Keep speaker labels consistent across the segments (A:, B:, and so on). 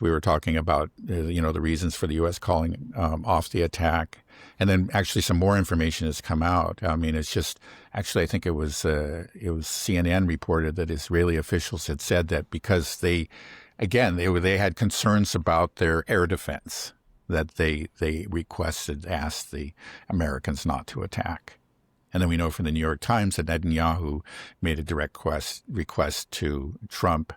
A: We were talking about, the reasons for the U.S. calling off the attack. And then actually some more information has come out. I mean, it's just, actually, I think it was CNN reported that Israeli officials had said that because they had concerns about their air defense, that they asked the Americans not to attack. And then we know from the New York Times that Netanyahu made a direct request to Trump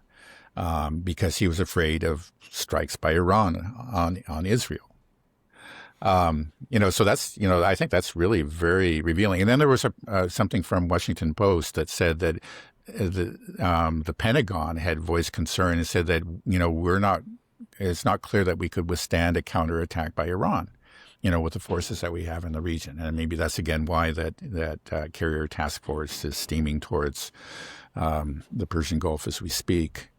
A: because he was afraid of strikes by Iran on Israel. So that's, I think that's really very revealing. And then there was something from Washington Post that said that the Pentagon had voiced concern and said that, it's not clear that we could withstand a counterattack by Iran, with the forces that we have in the region. And maybe that's, again, why that carrier task force is steaming towards the Persian Gulf as we speak.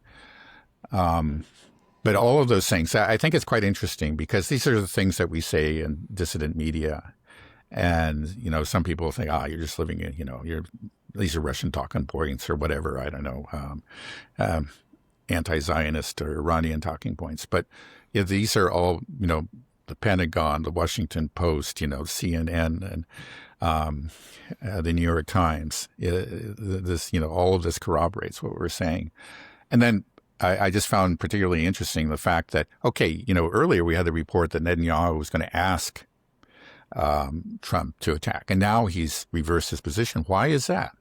A: But all of those things, I think it's quite interesting because these are the things that we say in dissident media. And, some people think, you're just living in, these are Russian talking points or whatever, I don't know, anti-Zionist or Iranian talking points. But these are all, the Pentagon, the Washington Post, CNN, and the New York Times. All of this corroborates what we're saying. And then I just found particularly interesting the fact that, earlier we had the report that Netanyahu was going to ask Trump to attack. And now he's reversed his position. Why is that?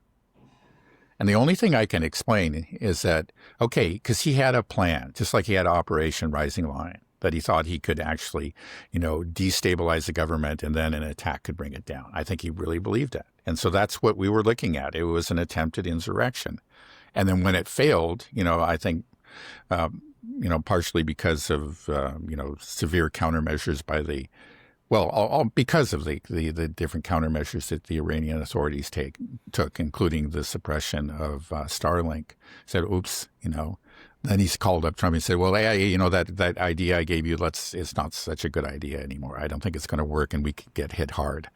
A: And the only thing I can explain is that, because he had a plan, just like he had Operation Rising Lion, that he thought he could actually, destabilize the government and then an attack could bring it down. I think he really believed that. And so that's what we were looking at. It was an attempted insurrection. And then when it failed, I think, partially because of, severe countermeasures by because of the different countermeasures that the Iranian authorities took, including the suppression of Starlink, said, oops, then he's called up Trump and said, well, that idea I gave you, it's not such a good idea anymore. I don't think it's going to work and we could get hit hard.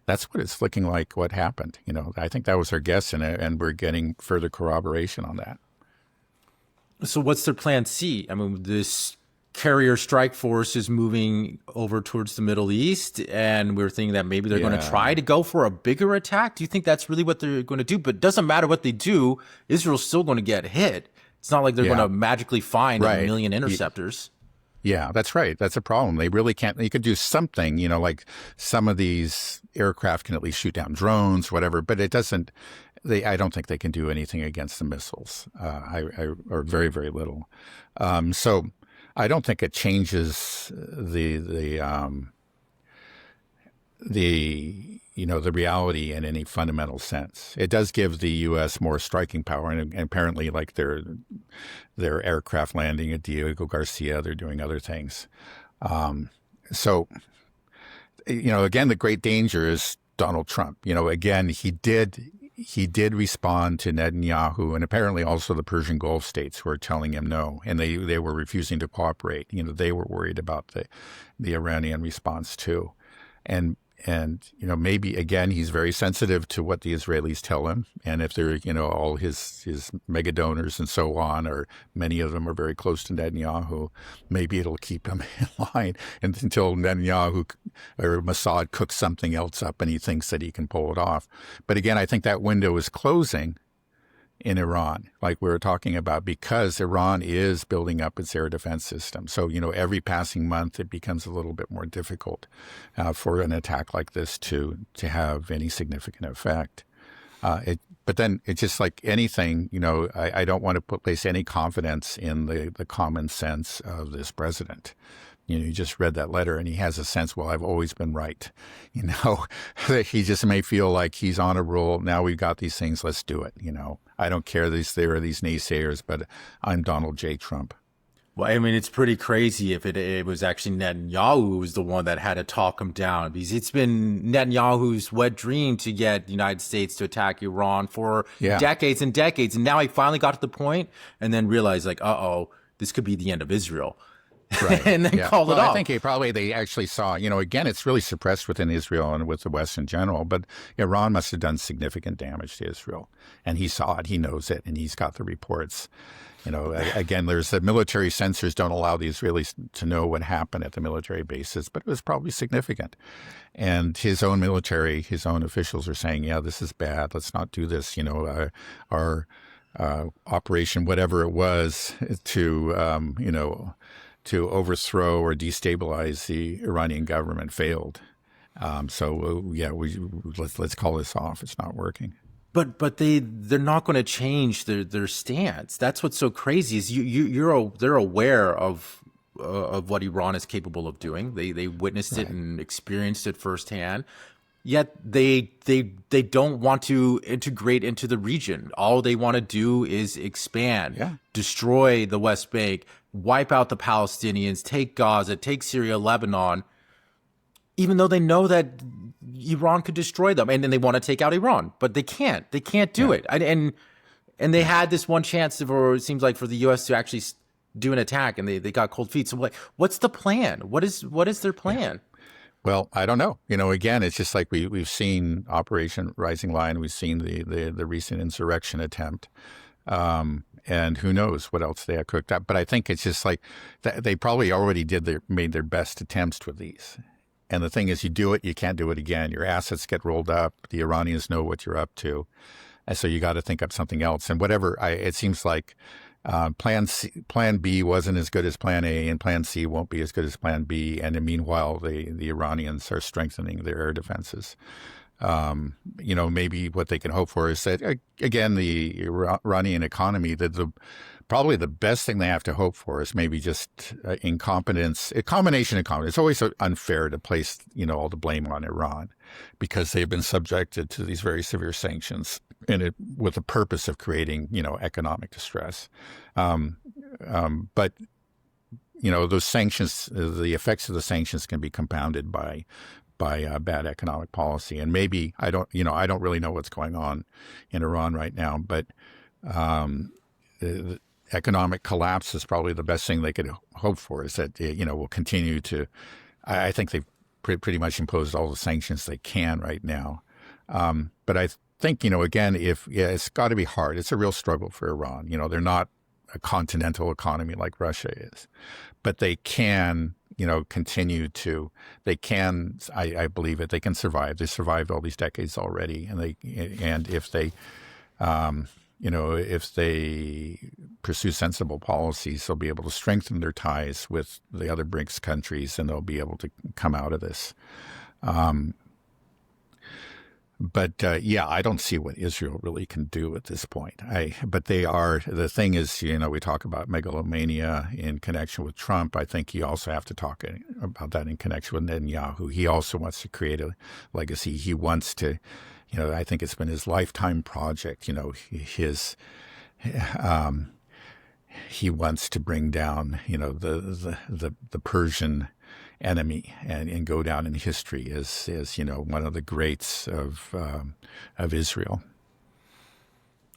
A: That's what it's looking like what happened. I think that was our guess and we're getting further corroboration on that.
B: So what's their plan C? I mean, this carrier strike force is moving over towards the Middle East, and we're thinking that maybe they're going to try to go for a bigger attack. Do you think that's really what they're going to do? But it doesn't matter what they do, Israel's still going to get hit. It's not like they're going to magically find a million interceptors.
A: Yeah, that's right. That's a problem. They really can't. They could do something, like some of these aircraft can at least shoot down drones, whatever, but it doesn't. I don't think they can do anything against the missiles, or very, very little. So I don't think it changes the reality in any fundamental sense. It does give the U.S. more striking power, and apparently, like their aircraft landing at Diego Garcia, they're doing other things. So again, the great danger is Donald Trump. Again, he did respond to Netanyahu and apparently also the Persian Gulf states who are telling him no, and they were refusing to cooperate. They were worried about the Iranian response too, and maybe again he's very sensitive to what the Israelis tell him, and if they're all his mega donors and so on, or many of them are very close to Netanyahu, maybe it'll keep him in line until Netanyahu or Mossad cooks something else up and he thinks that he can pull it off. But again, I think that window is closing in Iran, like we were talking about, because Iran is building up its air defense system. So, every passing month it becomes a little bit more difficult for an attack like this to have any significant effect. But then it's just like anything, I don't want to place any confidence in the common sense of this president. You just read that letter and he has a sense, well, I've always been right. He just may feel like he's on a roll. Now we've got these things. Let's do it. I don't care there are these naysayers, but I'm Donald J. Trump.
B: Well, I mean, it's pretty crazy if it was actually Netanyahu who was the one that had to talk him down, because it's been Netanyahu's wet dream to get the United States to attack Iran for decades and decades. And now he finally got to the point and then realized, like, this could be the end of Israel. Right. And then called it off.
A: I think they actually saw, again, it's really suppressed within Israel and with the West in general, but Iran must have done significant damage to Israel. And he saw it, he knows it, and he's got the reports. Again, there's the military censors don't allow the Israelis to know what happened at the military bases, but it was probably significant. And his own military, his own officials are saying, yeah, this is bad. Let's not do this. Our operation, whatever it was, to overthrow or destabilize the Iranian government failed. Let's call this off. It's not working.
B: But they're not going to change their stance. That's what's so crazy is they're aware of what Iran is capable of doing. They witnessed it and experienced it firsthand. Yet they don't want to integrate into the region. All they want to do is expand, destroy the West Bank, wipe out the Palestinians, take Gaza, take Syria, Lebanon, even though they know that Iran could destroy them. And then they want to take out Iran, but they can't. They can't do it. And they had this one chance it seems like, for the U.S. to actually do an attack, and they got cold feet. So what's the plan? What is their plan?
A: Yeah. Well, I don't know. Again, it's just like we've seen Operation Rising Lion. We've seen the recent insurrection attempt. And who knows what else they have cooked up. But I think it's just like they probably already made their best attempts with these. And the thing is, you do it, you can't do it again. Your assets get rolled up. The Iranians know what you're up to. And so you got to think up something else. And it seems like Plan B wasn't as good as Plan A, and Plan C won't be as good as Plan B. And meanwhile, the Iranians are strengthening their air defenses. Maybe what they can hope for is that, again, the Iranian economy, probably the best thing they have to hope for is maybe just incompetence, a combination of incompetence. It's always unfair to place, all the blame on Iran because they've been subjected to these very severe sanctions with the purpose of creating, economic distress. But those sanctions, the effects of the sanctions can be compounded by bad economic policy. And maybe I don't really know what's going on in Iran right now, but the economic collapse is probably the best thing they could hope for, is that, will continue to, I think they've pretty much imposed all the sanctions they can right now. But I think, again, it's got to be hard. It's a real struggle for Iran. They're not a continental economy like Russia is, but they can, continue to, I believe it, they can survive. They survived all these decades already. And if they pursue sensible policies, they'll be able to strengthen their ties with the other BRICS countries, and they'll be able to come out of this. But I don't see what Israel really can do at this point. The thing is, we talk about megalomania in connection with Trump. I think you also have to talk about that in connection with Netanyahu. He also wants to create a legacy. He wants to, I think it's been his lifetime project. He wants to bring down, the Persian enemy and go down in history as one of the greats of Israel.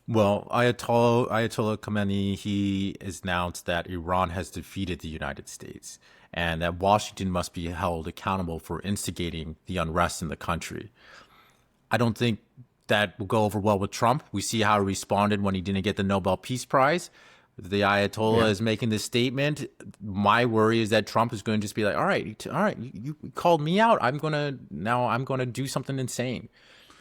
B: Well, Ayatollah Khamenei, he has announced that Iran has defeated the United States and that Washington must be held accountable for instigating the unrest in the country. I don't think that will go over well with Trump. We see how he responded when he didn't get the Nobel Peace Prize. The Ayatollah is making this statement. My worry is that Trump is going to just be like, all right, you called me out. I'm going to do something insane.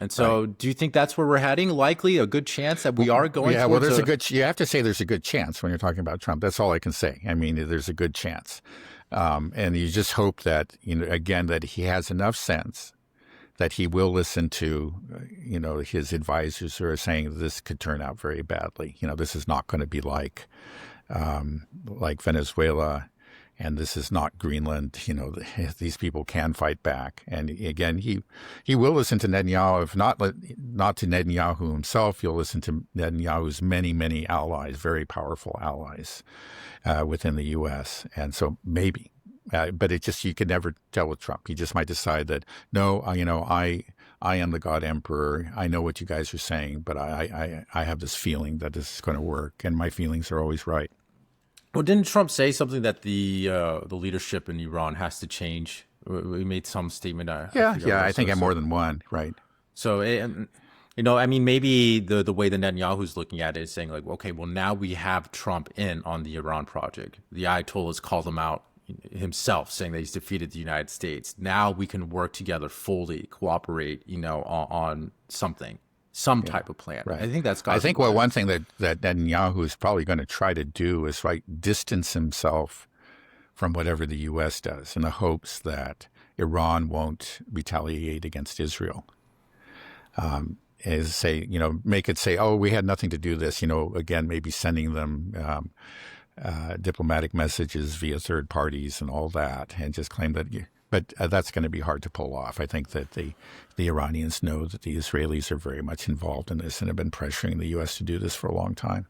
B: And so do you think that's where we're heading? Likely a good chance that we are going
A: towards you have to say there's a good chance when you're talking about Trump. That's all I can say. I mean, there's a good chance. And you just hope that, again, that he has enough sense that he will listen to, his advisors who are saying this could turn out very badly. This is not going to be like Venezuela, and this is not Greenland. These people can fight back. And again, he will listen to Netanyahu. If not to Netanyahu himself, he'll listen to Netanyahu's many, many allies, very powerful allies within the U.S. And so maybe. But you can never tell with Trump. He just might decide that, no, I am the God Emperor. I know what you guys are saying, but I have this feeling that this is going to work, and my feelings are always right.
B: Well, didn't Trump say something that the leadership in Iran has to change? We made some statement.
A: I think I more than one, right?
B: So it I mean, maybe the way that Netanyahu's looking at it is saying like, okay, well, now we have Trump in on the Iran project. The Ayatollah's called him out himself, saying that he's defeated the United States. Now we can work together fully, cooperate, on something, some type of plan.
A: Right.
B: I think that's got.
A: I think one thing that Netanyahu is probably going to try to do is distance himself from whatever the U.S. does in the hopes that Iran won't retaliate against Israel. Is say, make it say, oh, we had nothing to do this, again, maybe sending them diplomatic messages via third parties and all that, and just claim that. But that's going to be hard to pull off. I think that the Iranians know that the Israelis are very much involved in this and have been pressuring the U.S. to do this for a long time.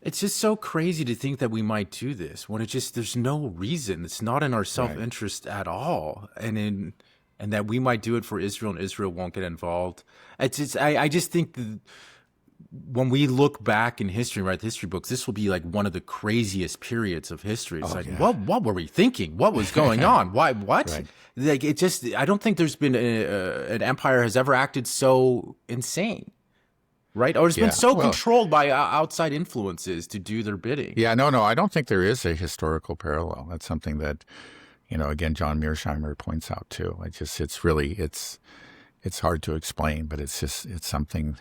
B: It's just so crazy to think that we might do this when there's no reason. It's not in our self-interest at all. And that we might do it for Israel and Israel won't get involved. I just think that when we look back in history, write history books, this will be like one of the craziest periods of history. It's what were we thinking? What was going on? Why? What? Right. Like I don't think there's been an empire has ever acted so insane. Right? Or it's been so controlled by outside influences to do their bidding.
A: Yeah, no, I don't think there is a historical parallel. That's something that, again, John Mearsheimer points out too. It's hard to explain, but it's something.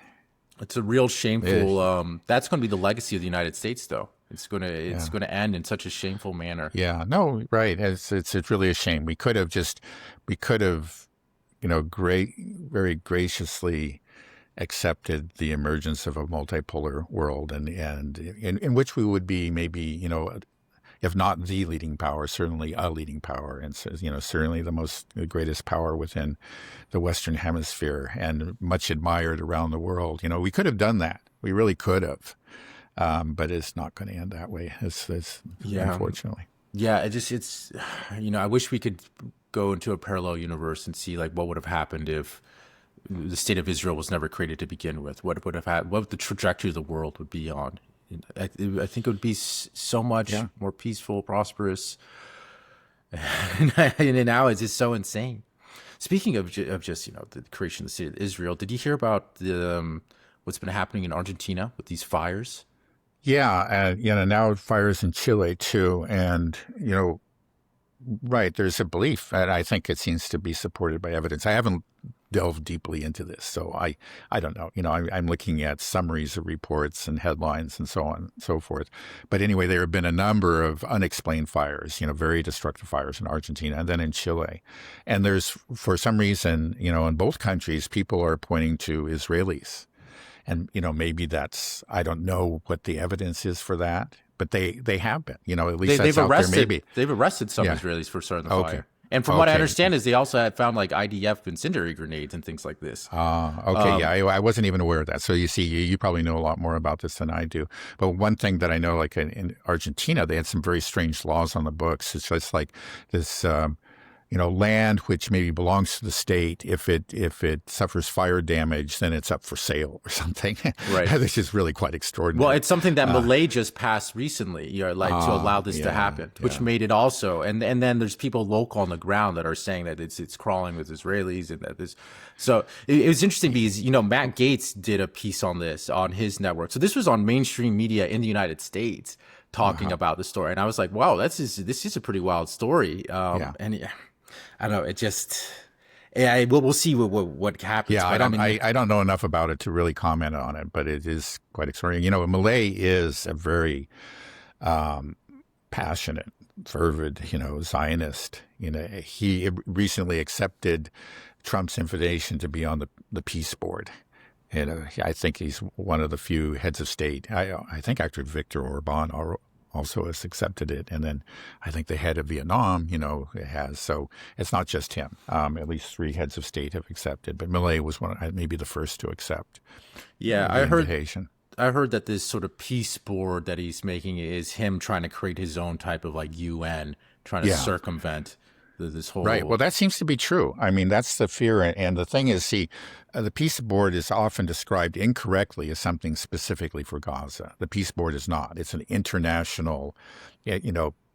B: It's a real shameful. That's going to be the legacy of the United States, though. It's going to end in such a shameful manner.
A: Yeah, no, right. It's really a shame. We could have, very graciously accepted the emergence of a multipolar world, and in which we would be maybe, if not the leading power, certainly a leading power, and certainly the greatest power within the Western Hemisphere, and much admired around the world. We could have done that. We really could have, but it's not going to end that way. Unfortunately.
B: Yeah, I wish we could go into a parallel universe and see like what would have happened if the state of Israel was never created to begin with. What the trajectory of the world would be on. I think it would be so much more peaceful, prosperous. And now it's just so insane. Speaking of just the creation of the state of Israel, did you hear about what's been happening in Argentina with these fires?
A: Yeah, now fires in Chile too, and right. There's a belief, and I think it seems to be supported by evidence. I haven't delved deeply into this, so I don't know. I'm looking at summaries of reports and headlines and so on and so forth. But anyway, there have been a number of unexplained fires, very destructive fires in Argentina and then in Chile. And there's, for some reason, in both countries, people are pointing to Israelis. And, maybe that's, I don't know what the evidence is for that, but they have been, at least that's out there maybe.
B: They've arrested some Israelis for starting the fire. And from what I understand is they also had found like IDF incendiary grenades and things like this.
A: I wasn't even aware of that. So you see, you probably know a lot more about this than I do. But one thing that I know, like in Argentina, they had some very strange laws on the books. It's just like this, land which maybe belongs to the state. If it suffers fire damage, then it's up for sale or something. Right. This is really quite extraordinary.
B: Well, it's something that Milei just passed recently, to allow this to happen, which made it also. And then there's people local on the ground that are saying that it's crawling with Israelis and that this. So it was interesting because Matt Gaetz did a piece on this on his network. So this was on mainstream media in the United States talking about the story, and I was like, wow, this is a pretty wild story. And I don't know. It just, we'll see what happens.
A: Yeah, I don't know enough about it to really comment on it, but it is quite extraordinary. Milei is a very passionate, fervid, Zionist. He recently accepted Trump's invitation to be on the peace board. I think he's one of the few heads of state. I think actually Viktor Orban also has accepted it. And then I think the head of Vietnam, it has. So it's not just him. At least 3 heads of state have accepted. But Milei was maybe the first to accept the invitation.
B: I heard that this sort of peace board that he's making is him trying to create his own type of like UN, trying to circumvent this whole...
A: Right. Well, that seems to be true. I mean, that's the fear. And the thing is, the peace board is often described incorrectly as something specifically for Gaza. The peace board is not. It's an international,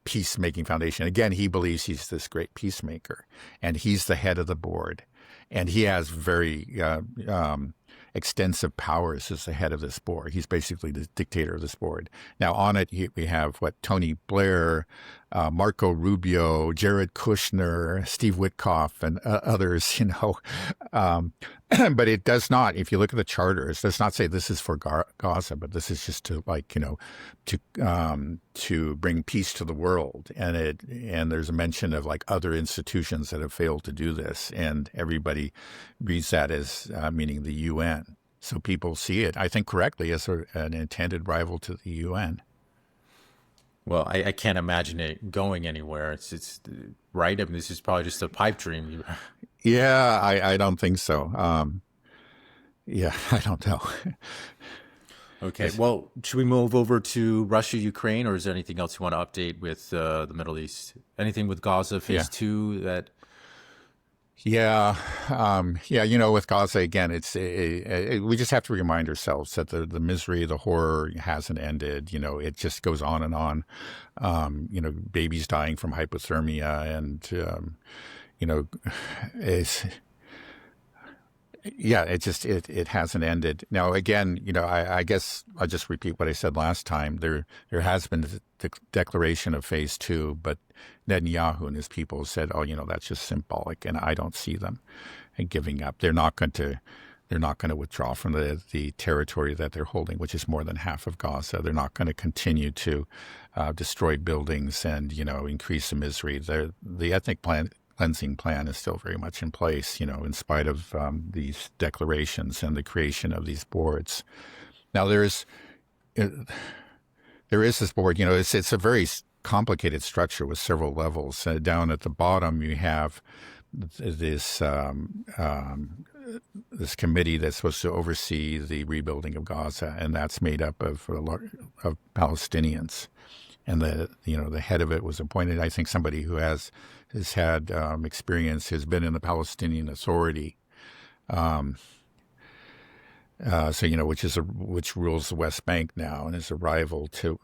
A: peacemaking foundation. Again, he believes he's this great peacemaker, and he's the head of the board. And he has very extensive powers as the head of this board. He's basically the dictator of this board. Now, on it, we have Tony Blair, Marco Rubio, Jared Kushner, Steve Witkoff, and others, but it does not, if you look at the charter, it does not say this is for Gaza, but this is just to to bring peace to the world. And there's a mention of other institutions that have failed to do this. And everybody reads that as meaning the UN. So people see it, I think correctly, as an intended rival to the UN.
B: Well, I can't imagine it going anywhere. It's right. I mean, this is probably just a pipe dream.
A: Yeah, I don't think so. Yeah, I don't know.
B: Okay. Well, should we move over to Russia, Ukraine, or is there anything else you want to update with the Middle East? Anything with Gaza phase 2 that?
A: Yeah. With Gaza, again, we just have to remind ourselves that the misery, the horror hasn't ended. It just goes on and on. Babies dying from hypothermia and, it hasn't ended. Now, again, I guess I'll just repeat what I said last time. There has been the declaration of phase 2, but Netanyahu and his people said, that's just symbolic, and I don't see them giving up. They're not going to withdraw from the territory that they're holding, which is more than half of Gaza. They're not going to continue to destroy buildings and, increase the misery. The ethnic cleansing plan is still very much in place, in spite of these declarations and the creation of these boards. Now, there is this board, it's a very complicated structure with several levels. Down at the bottom, you have this committee that's supposed to oversee the rebuilding of Gaza, and that's made up of Palestinians. And the head of it was appointed, I think, somebody who has had experience, has been in the Palestinian Authority, which rules the West Bank now and is a rival to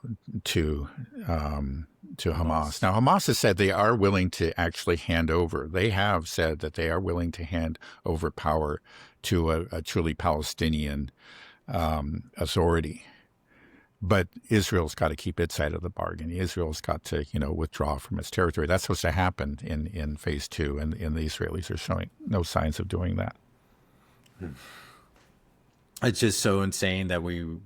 A: Hamas. Now, Hamas has said they are willing to actually hand over. They have said that they are willing to hand over power to a truly Palestinian authority. But Israel's got to keep its side of the bargain. Israel's got to, withdraw from its territory. That's supposed to happen in phase 2, and the Israelis are showing no signs of doing that.
B: It's just so insane that we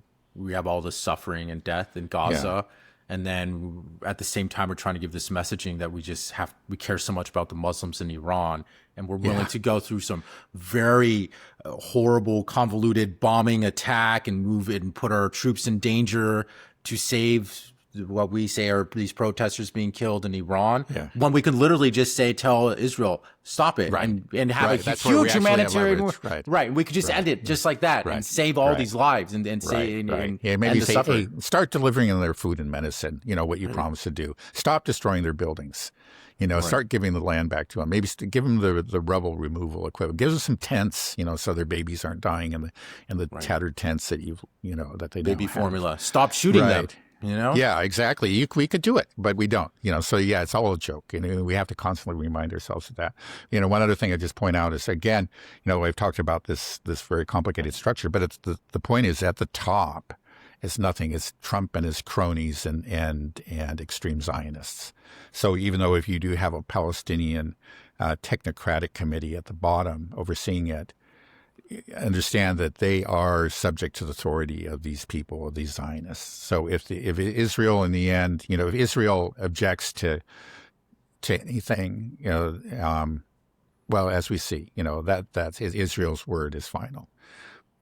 B: have all this suffering and death in Gaza, and then at the same time we're trying to give this messaging that we care so much about the Muslims in Iran, and we're willing to go through some very horrible, convoluted bombing attack and move it and put our troops in danger to save what we say are these protesters being killed in Iran. Yeah. When we can literally just tell Israel, stop it, and have a huge humanitarian. Right. We could just end it just like that and save all these lives and say,
A: maybe say, hey, start delivering them their food and medicine, what you promised to do. Stop destroying their buildings. Start giving the land back to them. Maybe give them the rubble removal equipment. Give them some tents, so their babies aren't dying in the tattered tents that that they
B: baby formula. Stop shooting them.
A: Yeah, exactly. We could do it, but we don't. So it's all a joke. We have to constantly remind ourselves of that. One other thing I just point out is, again, I've talked about this very complicated structure, but it's the point is at the top. It's nothing. It's Trump and his cronies and extreme Zionists. So even though if you do have a Palestinian technocratic committee at the bottom overseeing it, understand that they are subject to the authority of these people, of these Zionists. So if Israel in the end, if Israel objects to anything, well, as we see, that's Israel's word is final.